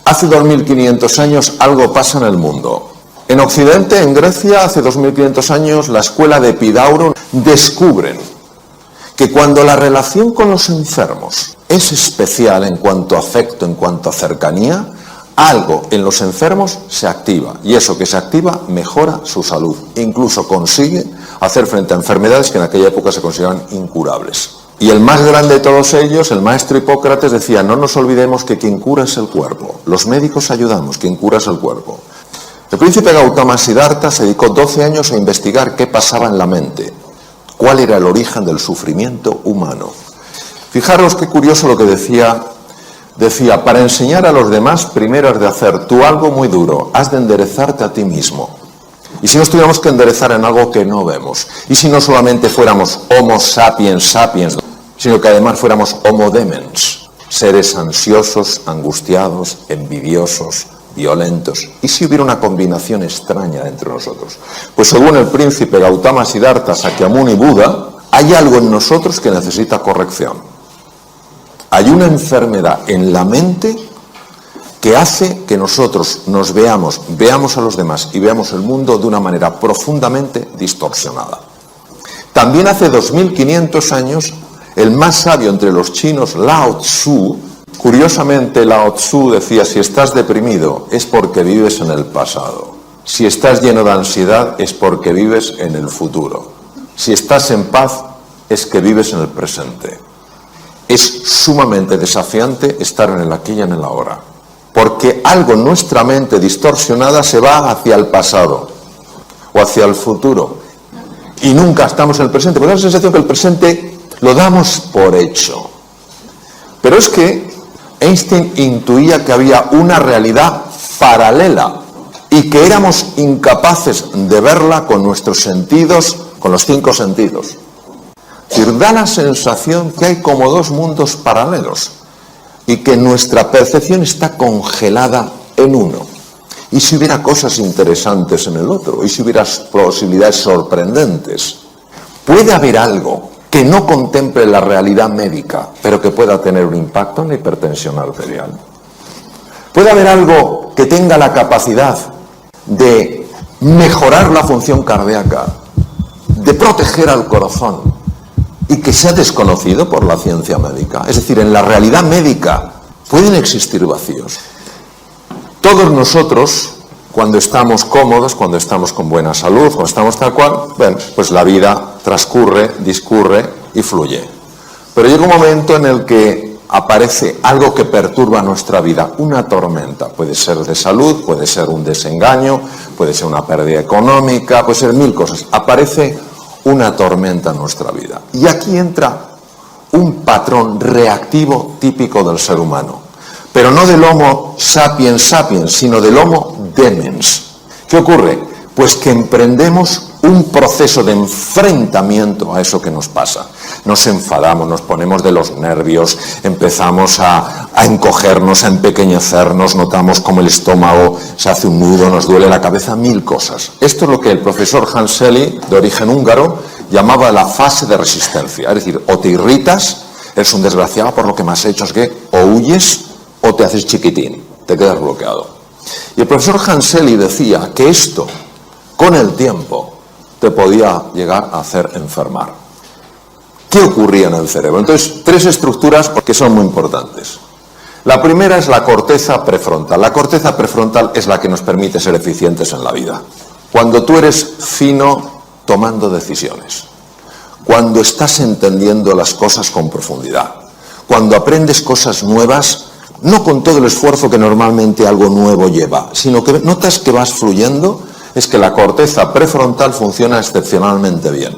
Hace 2500 años algo pasa en el mundo. En Occidente, en Grecia, hace 2500 años, la escuela de Epidauro descubren que cuando la relación con los enfermos es especial en cuanto a afecto, en cuanto a cercanía, algo en los enfermos se activa, y eso que se activa mejora su salud, e incluso consigue hacer frente a enfermedades que en aquella época se consideraban incurables. Y el más grande de todos ellos, el maestro Hipócrates, decía: no nos olvidemos que quien cura es el cuerpo, los médicos ayudamos, quien cura es el cuerpo. El príncipe Gautama Siddhartha se dedicó 12 años a investigar qué pasaba en la mente, cuál era el origen del sufrimiento humano. Fijaros qué curioso lo que decía, para enseñar a los demás, primero has de hacer tú algo muy duro, has de enderezarte a ti mismo. Y si nos tuviéramos que enderezar en algo que no vemos, y si no solamente fuéramos homo sapiens sapiens, sino que además fuéramos homo demens, seres ansiosos, angustiados, envidiosos, violentos, y si hubiera una combinación extraña entre nosotros. Pues según el príncipe Gautama Siddhartha Sakyamuni Buda, hay algo en nosotros que necesita corrección. Hay una enfermedad en la mente que hace que nosotros nos veamos a los demás y veamos el mundo de una manera profundamente distorsionada. También hace 2500 años, el más sabio entre los chinos, Lao Tzu, curiosamente Lao Tzu decía: si estás deprimido es porque vives en el pasado, si estás lleno de ansiedad es porque vives en el futuro, si estás en paz es que vives en el presente. Es sumamente desafiante estar en el aquí y en el ahora, porque algo en nuestra mente distorsionada se va hacia el pasado o hacia el futuro y nunca estamos en el presente, porque da la sensación que el presente lo damos por hecho. Pero es que Einstein intuía que había una realidad paralela y que éramos incapaces de verla con nuestros sentidos, con los 5 sentidos. Es decir, da la sensación que hay como 2 mundos paralelos y que nuestra percepción está congelada en uno. ¿Y si hubiera cosas interesantes en el otro? ¿Y si hubiera posibilidades sorprendentes? ¿Puede haber algo que no contemple la realidad médica, pero que pueda tener un impacto en la hipertensión arterial? ¿Puede haber algo que tenga la capacidad de mejorar la función cardíaca, de proteger al corazón, y que sea desconocido por la ciencia médica? Es decir, en la realidad médica pueden existir vacíos. Todos nosotros, cuando estamos cómodos, cuando estamos con buena salud, cuando estamos tal cual, bueno, pues la vida transcurre, discurre y fluye. Pero llega un momento en el que aparece algo que perturba nuestra vida, una tormenta. Puede ser de salud, puede ser un desengaño, puede ser una pérdida económica, puede ser 1000 cosas. Aparece una tormenta en nuestra vida. Y aquí entra un patrón reactivo típico del ser humano, pero no del Homo sapiens sapiens, sino del Homo demens. ¿Qué ocurre? Pues que emprendemos un proceso de enfrentamiento a eso que nos pasa. Nos enfadamos, nos ponemos de los nervios, empezamos a encogernos, a empequeñecernos, notamos como el estómago se hace un nudo, nos duele la cabeza, 1000 cosas. Esto es lo que el profesor Hans Selye, de origen húngaro, llamaba la fase de resistencia. Es decir, o te irritas, eres un desgraciado por lo que me has hecho, es que o huyes o te haces chiquitín, te quedas bloqueado. Y el profesor Hans Selye decía que esto, con el tiempo, te podía llegar a hacer enfermar. ¿Qué ocurría en el cerebro? Entonces, 3 estructuras que son muy importantes. La primera es la corteza prefrontal. La corteza prefrontal es la que nos permite ser eficientes en la vida. Cuando tú eres fino tomando decisiones, cuando estás entendiendo las cosas con profundidad, cuando aprendes cosas nuevas, no con todo el esfuerzo que normalmente algo nuevo lleva, sino que notas que vas fluyendo, es que la corteza prefrontal funciona excepcionalmente bien.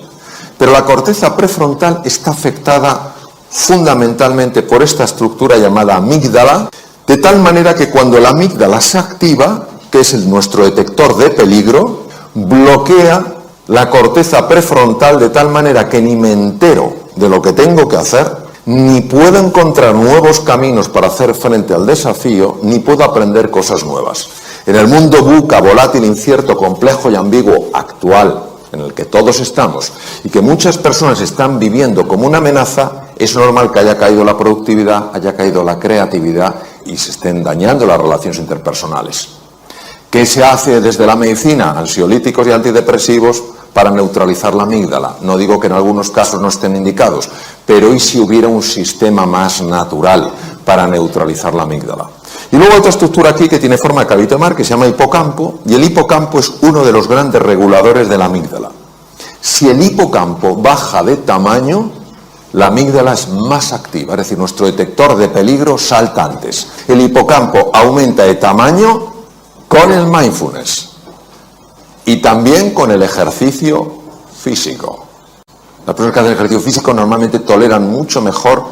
Pero la corteza prefrontal está afectada fundamentalmente por esta estructura llamada amígdala, de tal manera que cuando la amígdala se activa, que es nuestro detector de peligro, bloquea la corteza prefrontal de tal manera que ni me entero de lo que tengo que hacer, ni puedo encontrar nuevos caminos para hacer frente al desafío, ni puedo aprender cosas nuevas. En el mundo VUCA, volátil, incierto, complejo y ambiguo actual, en el que todos estamos, y que muchas personas están viviendo como una amenaza, es normal que haya caído la productividad, haya caído la creatividad y se estén dañando las relaciones interpersonales. ¿Qué se hace desde la medicina? Ansiolíticos y antidepresivos para neutralizar la amígdala. No digo que en algunos casos no estén indicados, pero ¿y si hubiera un sistema más natural para neutralizar la amígdala? Y luego otra estructura aquí que tiene forma de cabito de mar que se llama hipocampo, y el hipocampo es uno de los grandes reguladores de la amígdala. Si el hipocampo baja de tamaño, la amígdala es más activa, es decir, nuestro detector de peligro salta antes. El hipocampo aumenta de tamaño con el mindfulness y también con el ejercicio físico. Las personas que hacen ejercicio físico normalmente toleran mucho mejor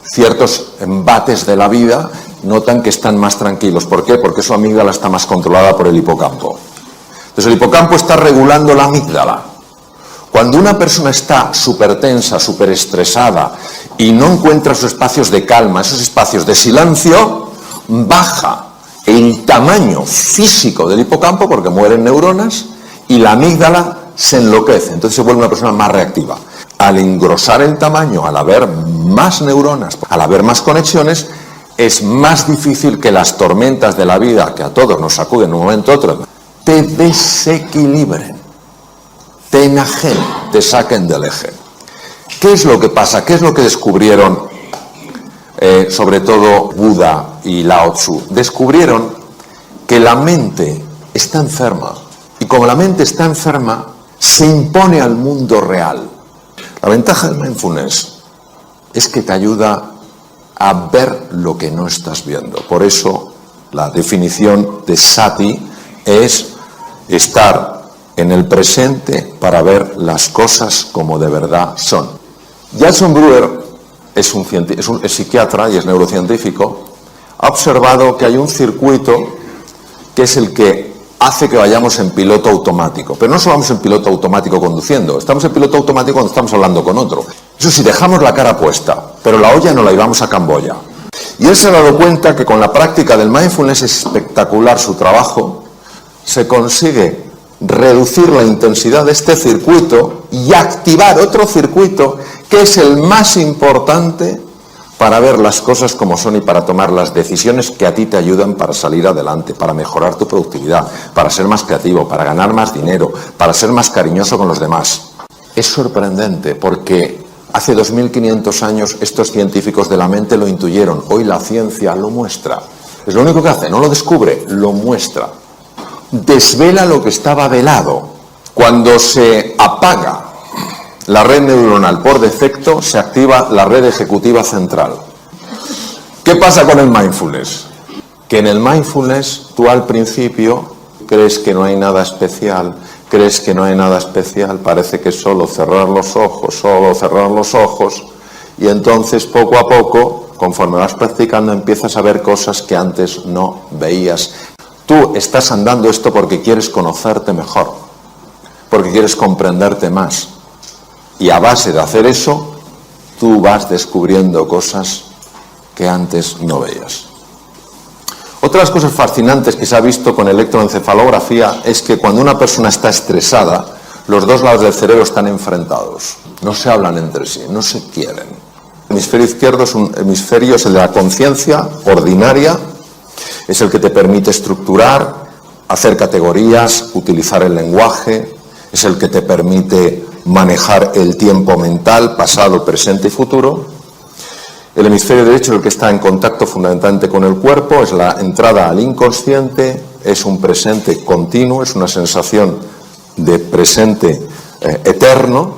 ciertos embates de la vida, notan que están más tranquilos. ¿Por qué? Porque su amígdala está más controlada por el hipocampo. Entonces el hipocampo está regulando la amígdala. Cuando una persona está súper tensa, súper estresada y no encuentra esos espacios de calma, esos espacios de silencio, baja el tamaño físico del hipocampo porque mueren neuronas y la amígdala se enloquece, entonces se vuelve una persona más reactiva. Al engrosar el tamaño, al haber más neuronas, al haber más conexiones, es más difícil que las tormentas de la vida, que a todos nos sacuden en un momento u otro, te desequilibren, te enajenen, te saquen del eje. ¿Qué es lo que pasa? ¿Qué es lo que descubrieron sobre todo Buda y Lao Tzu? Descubrieron que la mente está enferma y como la mente está enferma se impone al mundo real. La ventaja del mindfulness es que te ayuda a ver lo que no estás viendo. Por eso la definición de sati es estar en el presente para ver las cosas como de verdad son. Jason Brewer es psiquiatra y es neurocientífico. Ha observado que hay un circuito que es el que hace que vayamos en piloto automático. Pero no solo vamos en piloto automático conduciendo, estamos en piloto automático cuando estamos hablando con otro. Eso sí, dejamos la cara puesta, pero la olla no la llevamos a Camboya. Y él se ha dado cuenta que con la práctica del mindfulness es espectacular su trabajo, se consigue reducir la intensidad de este circuito y activar otro circuito que es el más importante para ver las cosas como son y para tomar las decisiones que a ti te ayudan para salir adelante, para mejorar tu productividad, para ser más creativo, para ganar más dinero, para ser más cariñoso con los demás. Es sorprendente porque hace 2500 años estos científicos de la mente lo intuyeron, hoy la ciencia lo muestra. Es lo único que hace, no lo descubre, lo muestra. Desvela lo que estaba velado. Cuando se apaga la red neuronal por defecto, se activa la red ejecutiva central. ¿Qué pasa con el mindfulness? Que en el mindfulness tú al principio crees que no hay nada especial, parece que es solo cerrar los ojos, y entonces poco a poco, conforme vas practicando, empiezas a ver cosas que antes no veías. Tú estás andando esto porque quieres conocerte mejor, porque quieres comprenderte más. Y a base de hacer eso, tú vas descubriendo cosas que antes no veías. Otra de las cosas fascinantes que se ha visto con electroencefalografía es que cuando una persona está estresada, los dos lados del cerebro están enfrentados. No se hablan entre sí, no se quieren. El hemisferio izquierdo es un hemisferio, es el de la conciencia ordinaria, es el que te permite estructurar, hacer categorías, utilizar el lenguaje, es el que te permite manejar el tiempo mental, pasado, presente y futuro. El hemisferio derecho es el que está en contacto fundamentalmente con el cuerpo, es la entrada al inconsciente, es un presente continuo, es una sensación de presente eterno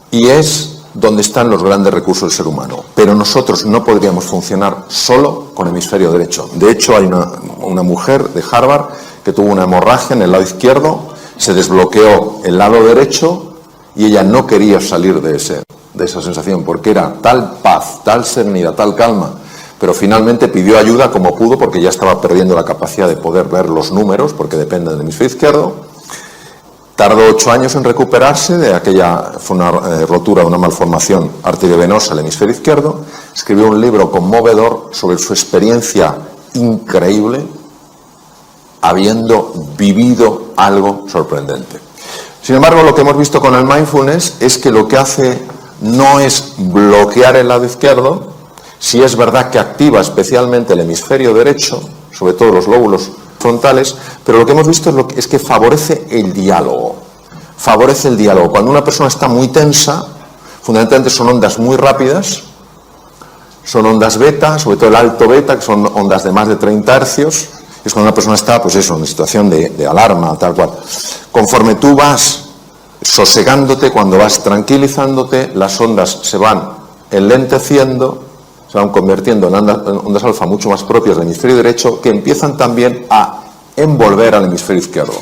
y es donde están los grandes recursos del ser humano. Pero nosotros no podríamos funcionar solo con el hemisferio derecho. De hecho, hay una mujer de Harvard que tuvo una hemorragia en el lado izquierdo, se desbloqueó el lado derecho y ella no quería salir de esa sensación porque era tal paz, tal serenidad, tal calma, pero finalmente pidió ayuda como pudo porque ya estaba perdiendo la capacidad de poder ver los números porque depende del hemisferio izquierdo. Tardó 8 años en recuperarse de aquella, fue una rotura, una malformación arteriovenosa del hemisferio izquierdo. Escribió un libro conmovedor sobre su experiencia increíble habiendo vivido algo sorprendente. Sin embargo, lo que hemos visto con el mindfulness es que lo que hace no es bloquear el lado izquierdo, sí es verdad que activa especialmente el hemisferio derecho, sobre todo los lóbulos frontales, pero lo que hemos visto es que favorece el diálogo. Favorece el diálogo. Cuando una persona está muy tensa, fundamentalmente son ondas muy rápidas, son ondas beta, sobre todo el alto beta, que son ondas de más de 30 hercios, es cuando una persona está, pues eso, en situación de alarma, tal cual. Conforme tú vas sosegándote, cuando vas tranquilizándote, las ondas se van enlenteciendo, se van convirtiendo en ondas alfa mucho más propias del hemisferio derecho, que empiezan también a envolver al hemisferio izquierdo.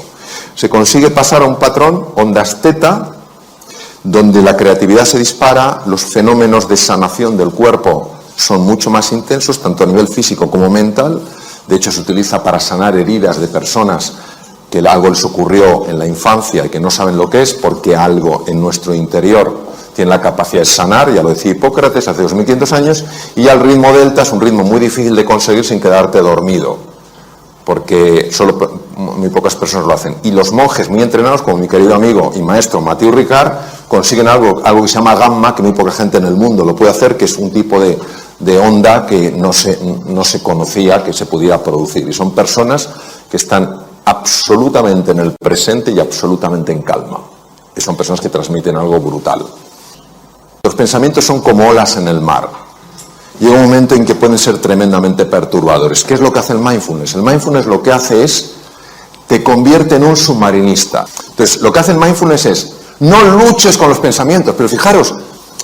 Se consigue pasar a un patrón, ondas teta, donde la creatividad se dispara, los fenómenos de sanación del cuerpo son mucho más intensos, tanto a nivel físico como mental. De hecho, se utiliza para sanar heridas de personas que algo les ocurrió en la infancia y que no saben lo que es, porque algo en nuestro interior tiene la capacidad de sanar, ya lo decía Hipócrates hace 2500 años, y ya el ritmo delta es un ritmo muy difícil de conseguir sin quedarte dormido, porque solo muy pocas personas lo hacen. Y los monjes muy entrenados, como mi querido amigo y maestro Mathieu Ricard, consiguen algo que se llama gamma, que muy poca gente en el mundo lo puede hacer, que es un tipo de onda que no se conocía que se pudiera producir. Y son personas que están absolutamente en el presente y absolutamente en calma. Y son personas que transmiten algo brutal. Los pensamientos son como olas en el mar. Llega un momento en que pueden ser tremendamente perturbadores. ¿Qué es lo que hace el mindfulness? El mindfulness lo que hace es, te convierte en un submarinista. Entonces, lo que hace el mindfulness es, no luches con los pensamientos, pero fijaros,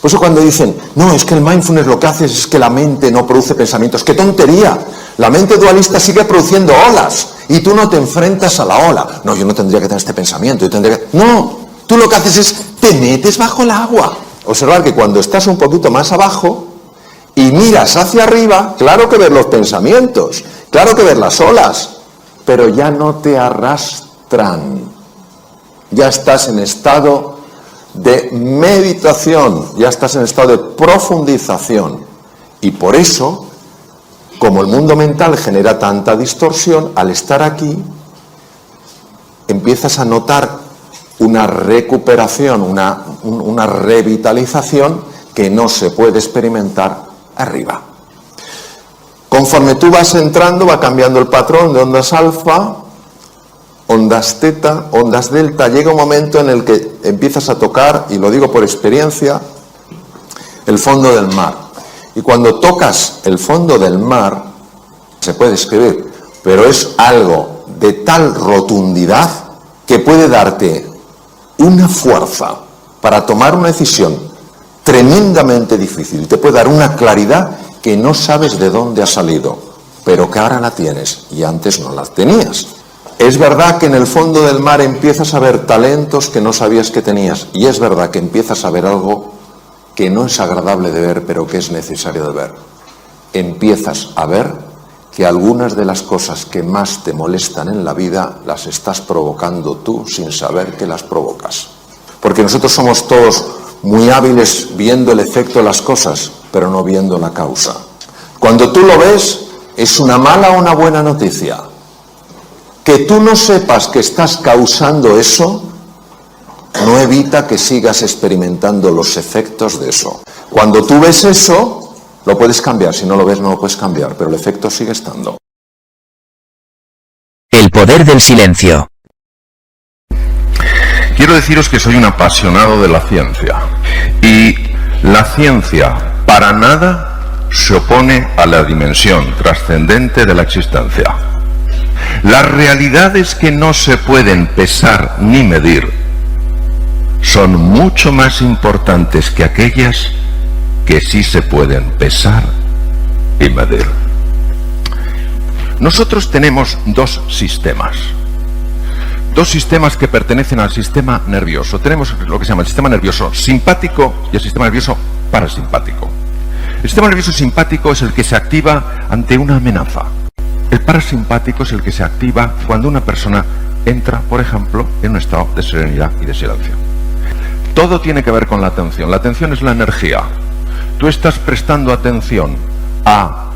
por eso cuando dicen, no, es que el mindfulness lo que hace es que la mente no produce pensamientos. ¡Qué tontería! La mente dualista sigue produciendo olas y tú no te enfrentas a la ola. No, yo no tendría que tener este pensamiento, yo tendría que... No, tú lo que haces es, te metes bajo el agua. Observar que cuando estás un poquito más abajo y miras hacia arriba, claro que ves los pensamientos, claro que ves las olas, pero ya no te arrastran. Ya estás en estado de meditación, ya estás en estado de profundización. Y por eso, como el mundo mental genera tanta distorsión, al estar aquí, empiezas a notar una recuperación, una revitalización que no se puede experimentar arriba. Conforme tú vas entrando, va cambiando el patrón de ondas alfa, ondas teta, ondas delta. Llega un momento en el que empiezas a tocar, y lo digo por experiencia, el fondo del mar. Y cuando tocas el fondo del mar, se puede escribir, pero es algo de tal rotundidad que puede darte una fuerza para tomar una decisión tremendamente difícil. Te puede dar una claridad que no sabes de dónde ha salido, pero que ahora la tienes y antes no la tenías. Es verdad que en el fondo del mar empiezas a ver talentos que no sabías que tenías, y es verdad que empiezas a ver algo que no es agradable de ver, pero que es necesario de ver. Empiezas a ver que algunas de las cosas que más te molestan en la vida las estás provocando tú sin saber que las provocas. Porque nosotros somos todos muy hábiles viendo el efecto de las cosas, pero no viendo la causa. Cuando tú lo ves, ¿es una mala o una buena noticia? Que tú no sepas que estás causando eso no evita que sigas experimentando los efectos de eso. Cuando tú ves eso, lo puedes cambiar. Si no lo ves, no lo puedes cambiar, pero el efecto sigue estando. El poder del silencio. Quiero deciros que soy un apasionado de la ciencia. Y la ciencia para nada se opone a la dimensión trascendente de la existencia. Las realidades que no se pueden pesar ni medir son mucho más importantes que aquellas que sí se pueden pesar y medir. Nosotros tenemos dos sistemas que pertenecen al sistema nervioso. Tenemos lo que se llama el sistema nervioso simpático y el sistema nervioso parasimpático. El sistema nervioso simpático es el que se activa ante una amenaza. El parasimpático es el que se activa cuando una persona entra, por ejemplo, en un estado de serenidad y de silencio. Todo tiene que ver con la atención. La atención es la energía. Tú estás prestando atención a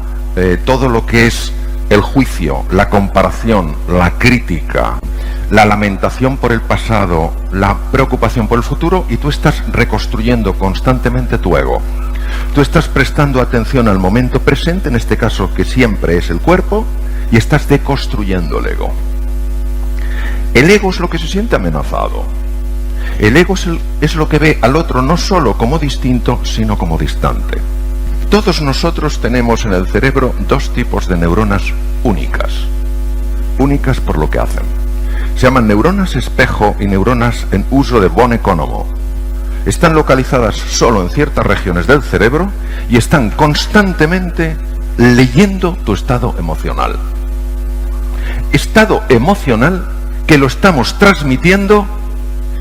todo lo que es el juicio, la comparación, la crítica, la lamentación por el pasado, la preocupación por el futuro, y tú estás reconstruyendo constantemente tu ego. Tú estás prestando atención al momento presente, en este caso que siempre es el cuerpo, y estás deconstruyendo el ego. El ego es lo que se siente amenazado. El ego es lo que ve al otro no solo como distinto, sino como distante. Todos nosotros tenemos en el cerebro dos tipos de neuronas únicas. Únicas por lo que hacen. Se llaman neuronas espejo y neuronas en uso de von Economo. Están localizadas solo en ciertas regiones del cerebro y están constantemente leyendo tu estado emocional. Estado emocional que lo estamos transmitiendo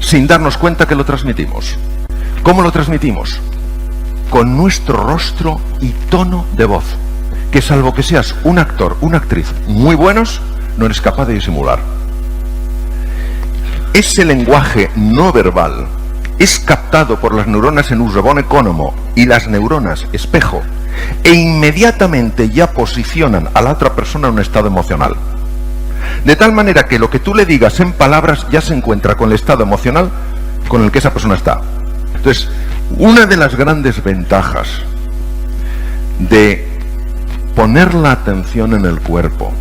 sin darnos cuenta que lo transmitimos. ¿Cómo lo transmitimos? Con nuestro rostro y tono de voz, que salvo que seas un actor, una actriz muy buenos, no eres capaz de disimular. Ese lenguaje no verbal es captado por las neuronas en uso von Economo y las neuronas espejo, e inmediatamente ya posicionan a la otra persona en un estado emocional. De tal manera que lo que tú le digas en palabras ya se encuentra con el estado emocional con el que esa persona está. Entonces, una de las grandes ventajas de poner la atención en el cuerpo,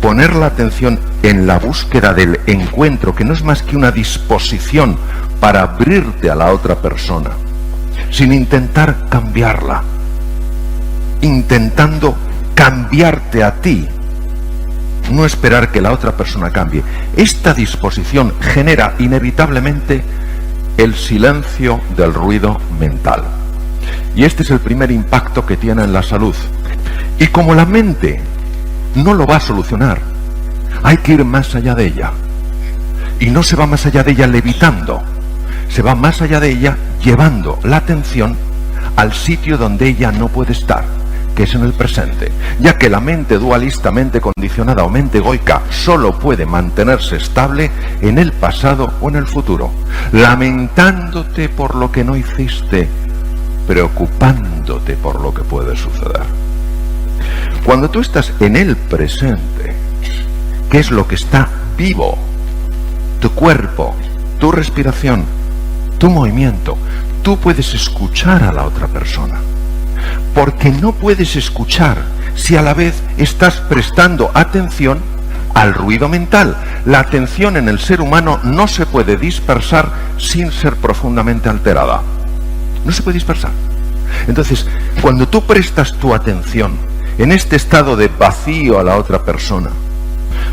poner la atención en la búsqueda del encuentro, que no es más que una disposición para abrirte a la otra persona, sin intentar cambiarla, intentando cambiarte a ti, no esperar que la otra persona cambie. Esta disposición genera inevitablemente el silencio del ruido mental. Y este es el primer impacto que tiene en la salud. Y como la mente no lo va a solucionar, hay que ir más allá de ella. Y no se va más allá de ella levitando, se va más allá de ella llevando la atención al sitio donde ella no puede estar, que es en el presente, ya que la mente dualistamente condicionada o mente egoica solo puede mantenerse estable en el pasado o en el futuro, lamentándote por lo que no hiciste, preocupándote por lo que puede suceder. Cuando tú estás en el presente, ¿qué es lo que está vivo? Tu cuerpo, tu respiración, tu movimiento. Tú puedes escuchar a la otra persona. Porque no puedes escuchar si a la vez estás prestando atención al ruido mental. La atención en el ser humano no se puede dispersar sin ser profundamente alterada. No se puede dispersar. Entonces, cuando tú prestas tu atención en este estado de vacío a la otra persona,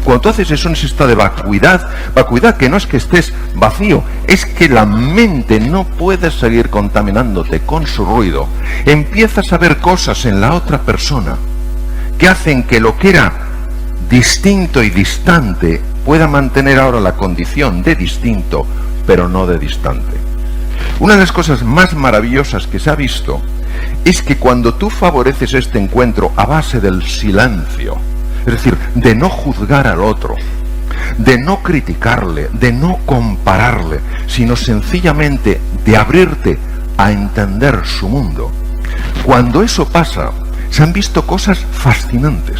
cuando tú haces eso en ese estado de vacuidad que no es que estés vacío, es que la mente no puede seguir contaminándote con su ruido, empiezas a ver cosas en la otra persona que hacen que lo que era distinto y distante pueda mantener ahora la condición de distinto, pero no de distante. Una de las cosas más maravillosas que se ha visto es que cuando tú favoreces este encuentro a base del silencio, es decir, de no juzgar al otro, de no criticarle, de no compararle, sino sencillamente de abrirte a entender su mundo. Cuando eso pasa, se han visto cosas fascinantes.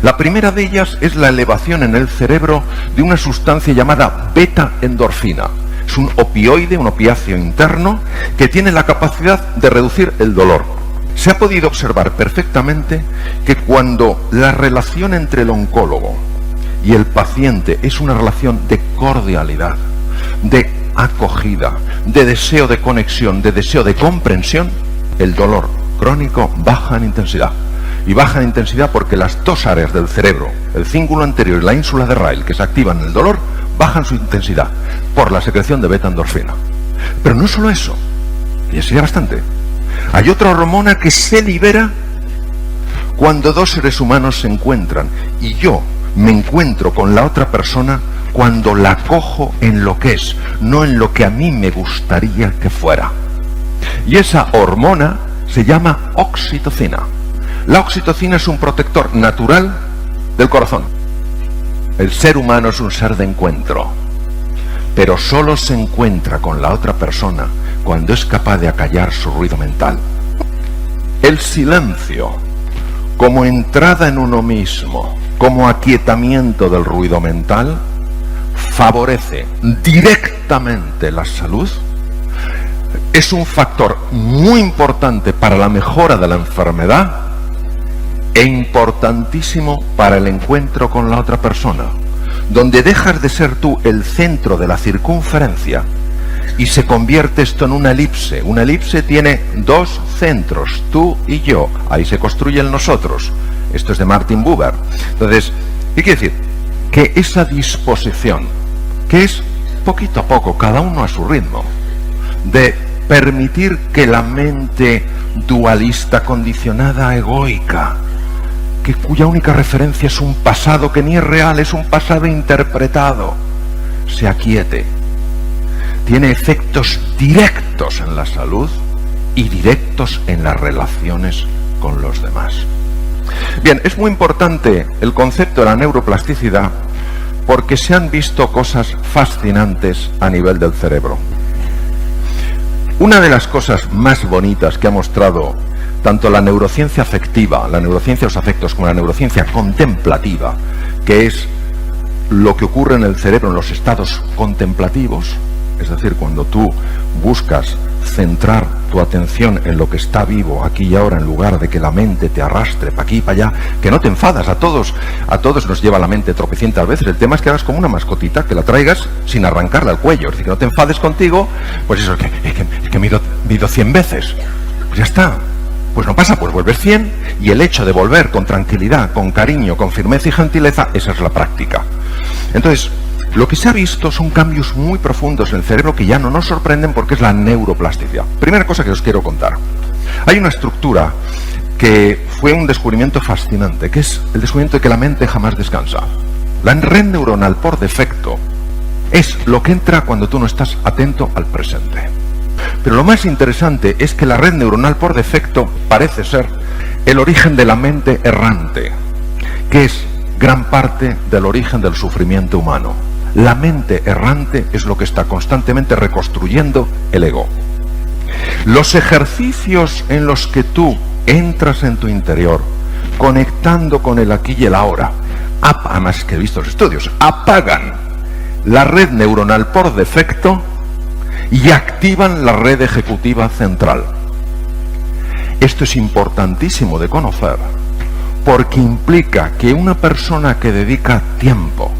La primera de ellas es la elevación en el cerebro de una sustancia llamada beta-endorfina. Es un opioide, un opiáceo interno, que tiene la capacidad de reducir el dolor. Se ha podido observar perfectamente que cuando la relación entre el oncólogo y el paciente es una relación de cordialidad, de acogida, de deseo de conexión, de deseo de comprensión, el dolor crónico baja en intensidad. Y baja en intensidad porque las dos áreas del cerebro, el cíngulo anterior y la ínsula de Ryle, que se activan en el dolor, bajan su intensidad por la secreción de beta-endorfina. Pero no solo eso, y eso sería bastante. Hay otra hormona que se libera cuando dos seres humanos se encuentran, y yo me encuentro con la otra persona cuando la cojo en lo que es, no en lo que a mí me gustaría que fuera. Y esa hormona se llama oxitocina. La oxitocina es un protector natural del corazón. El ser humano es un ser de encuentro, pero solo se encuentra con la otra persona cuando es capaz de acallar su ruido mental. El silencio, como entrada en uno mismo, como aquietamiento del ruido mental, favorece directamente la salud, es un factor muy importante para la mejora de la enfermedad e importantísimo para el encuentro con la otra persona, donde dejas de ser tú el centro de la circunferencia y se convierte esto en una elipse. Una elipse tiene dos centros, tú y yo. Ahí se construye el nosotros. Esto es de Martin Buber. Entonces, ¿qué quiere decir? Que esa disposición, que es poquito a poco, cada uno a su ritmo, de permitir que la mente dualista, condicionada, egoica, cuya única referencia es un pasado que ni es real, es un pasado interpretado, se aquiete. Tiene efectos directos en la salud y directos en las relaciones con los demás. Bien, es muy importante el concepto de la neuroplasticidad porque se han visto cosas fascinantes a nivel del cerebro. Una de las cosas más bonitas que ha mostrado tanto la neurociencia afectiva, la neurociencia de los afectos, como la neurociencia contemplativa, que es lo que ocurre en el cerebro en los estados contemplativos, es decir, cuando tú buscas centrar tu atención en lo que está vivo aquí y ahora, en lugar de que la mente te arrastre para aquí y para allá, que no te enfadas, a todos nos lleva la mente tropecientas veces. El tema es que hagas como una mascotita, que la traigas sin arrancarla al cuello, es decir, que no te enfades contigo, pues eso, es que me he ido 100 veces, pues ya está. Pues no pasa, pues vuelves 100, y el hecho de volver con tranquilidad, con cariño, con firmeza y gentileza, esa es la práctica. Entonces, lo que se ha visto son cambios muy profundos en el cerebro que ya no nos sorprenden porque es la neuroplasticidad. Primera cosa que os quiero contar. Hay una estructura que fue un descubrimiento fascinante, que es el descubrimiento de que la mente jamás descansa. La red neuronal por defecto es lo que entra cuando tú no estás atento al presente. Pero lo más interesante es que la red neuronal por defecto parece ser el origen de la mente errante, que es gran parte del origen del sufrimiento humano. La mente errante es lo que está constantemente reconstruyendo el ego. Los ejercicios en los que tú entras en tu interior, conectando con el aquí y el ahora, además que he visto los estudios, apagan la red neuronal por defecto y activan la red ejecutiva central. Esto es importantísimo de conocer, porque implica que una persona que dedica tiempo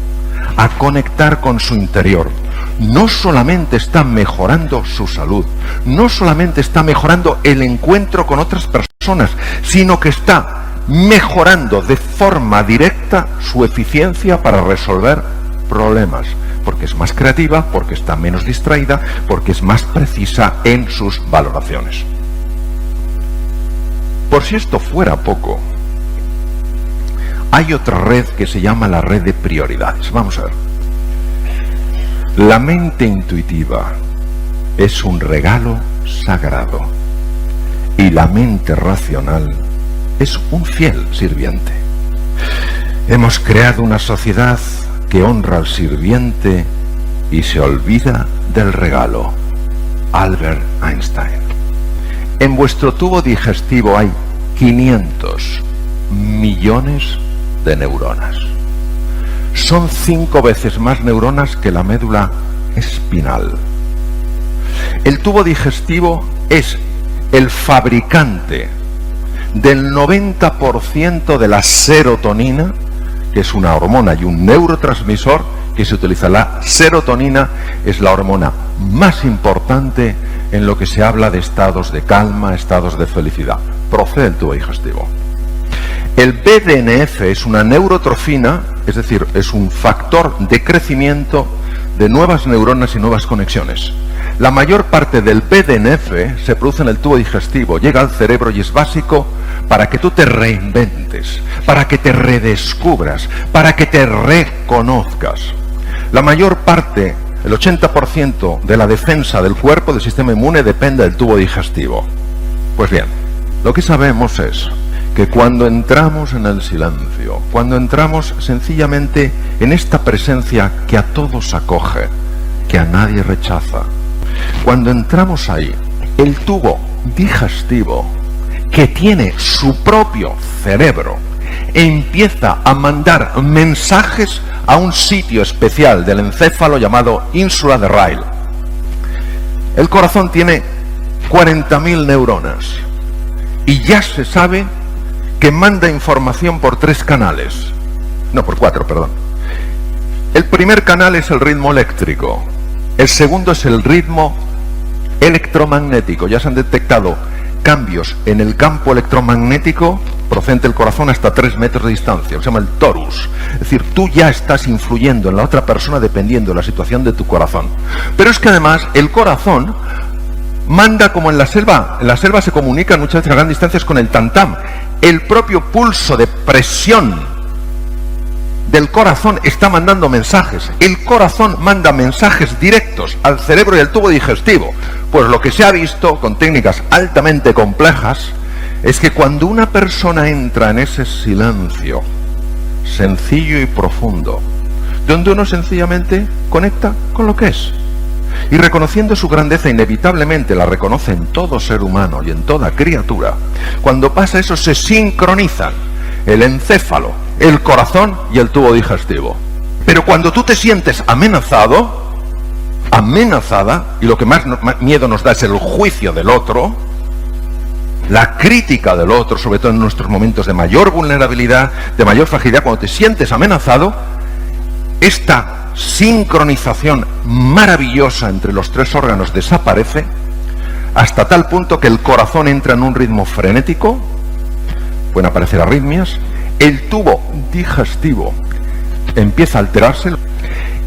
a conectar con su interior, no solamente está mejorando su salud, no solamente está mejorando el encuentro con otras personas, sino que está mejorando de forma directa su eficiencia para resolver problemas, porque es más creativa, porque está menos distraída, porque es más precisa en sus valoraciones. Por si esto fuera poco, hay otra red que se llama la red de prioridades. Vamos a ver. La mente intuitiva es un regalo sagrado y la mente racional es un fiel sirviente. Hemos creado una sociedad que honra al sirviente y se olvida del regalo. Albert Einstein. En vuestro tubo digestivo hay 500 millones de neuronas. Son 5 veces más neuronas que la médula espinal. El tubo digestivo es el fabricante del 90% de la serotonina, que es una hormona y un neurotransmisor que se utiliza. La serotonina es la hormona más importante en lo que se habla de estados de calma, estados de felicidad. Procede del tubo digestivo. El BDNF es una neurotrofina, es decir, es un factor de crecimiento de nuevas neuronas y nuevas conexiones. La mayor parte del BDNF se produce en el tubo digestivo, llega al cerebro y es básico para que tú te reinventes, para que te redescubras, para que te reconozcas. La mayor parte, el 80% de la defensa del cuerpo, del sistema inmune, depende del tubo digestivo. Pues bien, lo que sabemos es que cuando entramos en el silencio, cuando entramos sencillamente en esta presencia que a todos acoge, que a nadie rechaza, cuando entramos ahí, el tubo digestivo, que tiene su propio cerebro, empieza a mandar mensajes a un sitio especial del encéfalo llamado ínsula de Rayleigh. El corazón tiene 40.000 neuronas y ya se sabe que manda información por 3 canales. No, por 4, perdón. El primer canal es el ritmo eléctrico. El segundo es el ritmo electromagnético. Ya se han detectado cambios en el campo electromagnético procedente del corazón hasta 3 metros de distancia. Se llama el torus. Es decir, tú ya estás influyendo en la otra persona dependiendo de la situación de tu corazón. Pero es que además el corazón manda como en la selva. En la selva se comunican muchas veces a grandes distancias con el tam-tam. El propio pulso de presión del corazón está mandando mensajes. El corazón manda mensajes directos al cerebro y al tubo digestivo. Pues lo que se ha visto con técnicas altamente complejas es que cuando una persona entra en ese silencio sencillo y profundo, donde uno sencillamente conecta con lo que es, y reconociendo su grandeza, inevitablemente la reconoce en todo ser humano y en toda criatura, cuando pasa eso se sincronizan el encéfalo, el corazón y el tubo digestivo. Pero cuando tú te sientes amenazado, amenazada, y lo que más miedo nos da es el juicio del otro, la crítica del otro, sobre todo en nuestros momentos de mayor vulnerabilidad, de mayor fragilidad, cuando te sientes amenazado, esta sincronización maravillosa entre los 3 órganos desaparece hasta tal punto que el corazón entra en un ritmo frenético, pueden aparecer arritmias, el tubo digestivo empieza a alterarse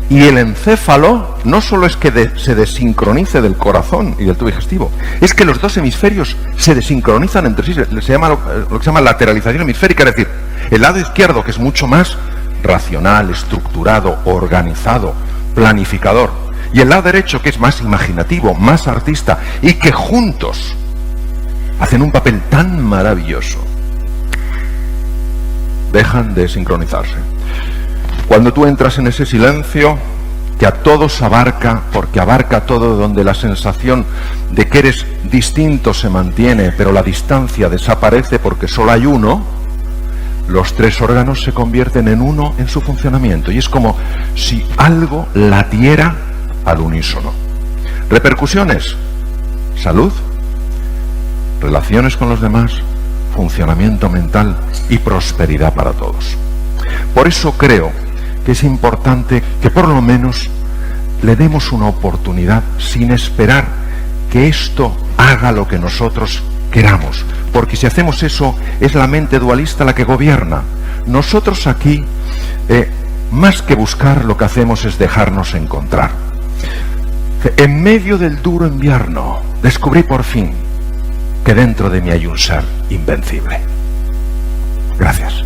y el encéfalo no solo es que se desincronice del corazón y del tubo digestivo, es que los 2 hemisferios se desincronizan entre sí. Se llama lo que se llama lateralización hemisférica, es decir, el lado izquierdo, que es mucho más racional, estructurado, organizado, planificador, y el lado derecho, que es más imaginativo, más artista, y que juntos hacen un papel tan maravilloso, dejan de sincronizarse. Cuando tú entras en ese silencio que a todos abarca, porque abarca todo, donde la sensación de que eres distinto se mantiene, pero la distancia desaparece porque solo hay uno, los 3 órganos se convierten en uno en su funcionamiento, y es como si algo latiera al unísono. Repercusiones: salud, relaciones con los demás, funcionamiento mental y prosperidad para todos. Por eso creo que es importante que por lo menos le demos una oportunidad sin esperar que esto haga lo que nosotros queramos, porque si hacemos eso es la mente dualista la que gobierna. Nosotros aquí, más que buscar, lo que hacemos es dejarnos encontrar. En medio del duro invierno descubrí por fin que dentro de mí hay un ser invencible. Gracias.